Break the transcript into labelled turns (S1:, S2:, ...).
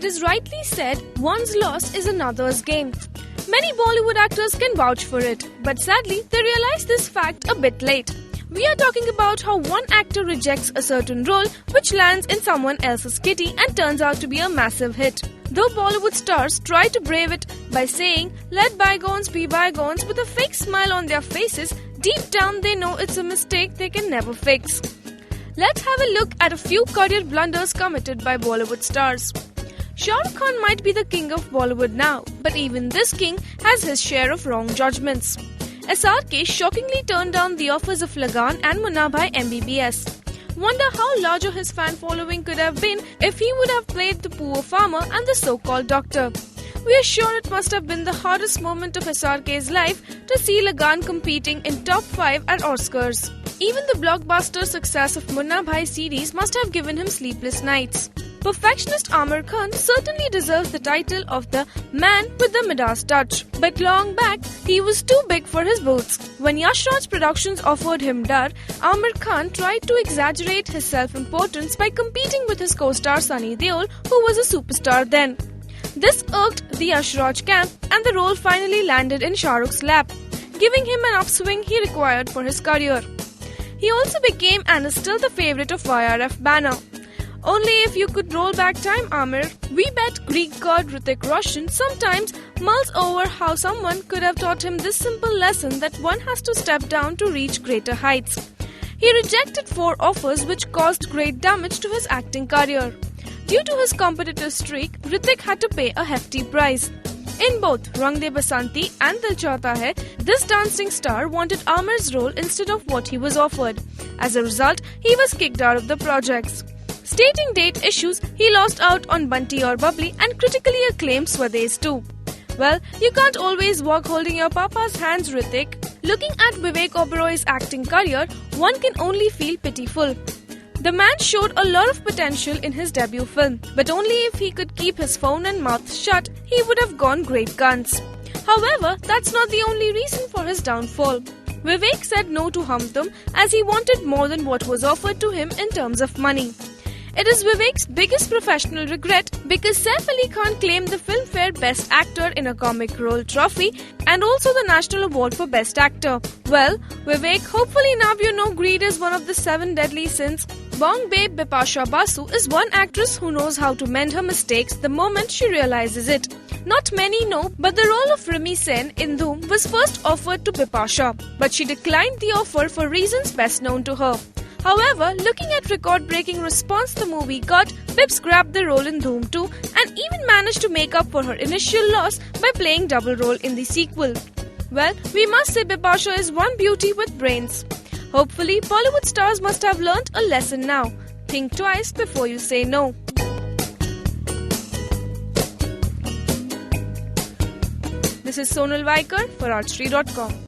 S1: It is rightly said, one's loss is another's gain. Many Bollywood actors can vouch for it, but sadly, they realize this fact a bit late. We are talking about how one actor rejects a certain role which lands in someone else's kitty and turns out to be a massive hit. Though Bollywood stars try to brave it by saying, "Let bygones be bygones" with a fake smile on their faces, deep down they know it's a mistake they can never fix. Let's have a look at a few career blunders committed by Bollywood stars. Shah Rukh Khan might be the king of Bollywood now, but even this king has his share of wrong judgments. SRK shockingly turned down the offers of Lagaan and Munna Bhai MBBS. Wonder how larger his fan following could have been if he would have played the poor farmer and the so-called doctor. We are sure it must have been the hardest moment of SRK's life to see Lagaan competing in top 5 at Oscars. Even the blockbuster success of Munna Bhai series must have given him sleepless nights. Perfectionist Aamir Khan certainly deserves the title of the man with the Midas touch. But long back, he was too big for his boots. When Yash Raj Productions offered him Dar, Aamir Khan tried to exaggerate his self-importance by competing with his co-star Sunny Deol, who was a superstar then. This irked the Yash Raj camp and the role finally landed in Shah Rukh's lap, giving him an upswing he required for his career. He also became and is still the favourite of YRF Banner. Only if you could roll back time, Aamir, we bet Greek god Hrithik Roshan sometimes mulls over how someone could have taught him this simple lesson that one has to step down to reach greater heights. He rejected 4 offers which caused great damage to his acting career. Due to his competitive streak, Hrithik had to pay a hefty price. In both Rang De Basanti and Dil Chahta Hai, this dancing star wanted Aamir's role instead of what he was offered. As a result, he was kicked out of the projects. Stating date issues, he lost out on Bunty Aur Bubbly and critically acclaimed Swades too. Well, you can't always walk holding your papa's hands, Hrithik. Looking at Vivek Oberoi's acting career, one can only feel pitiful. The man showed a lot of potential in his debut film, but only if he could keep his phone and mouth shut, he would have gone great guns. However, that's not the only reason for his downfall. Vivek said no to Hum Tum as he wanted more than what was offered to him in terms of money. It is Vivek's biggest professional regret because Saif Ali Khan claimed the Filmfare Best Actor in a Comic Role trophy and also the National Award for Best Actor. Well, Vivek, hopefully now you know greed is one of the 7 deadly sins. Bong babe Bipasha Basu is one actress who knows how to mend her mistakes the moment she realizes it. Not many know, but the role of Rimi Sen in Dhoom was first offered to Bipasha, but she declined the offer for reasons best known to her. However, looking at record-breaking response the movie got, Bips grabbed the role in Dhoom 2 and even managed to make up for her initial loss by playing double role in the sequel. Well, we must say Bipasha is one beauty with brains. Hopefully, Bollywood stars must have learnt a lesson now. Think twice before you say no. This is Sonal Vaikar for Archery.com.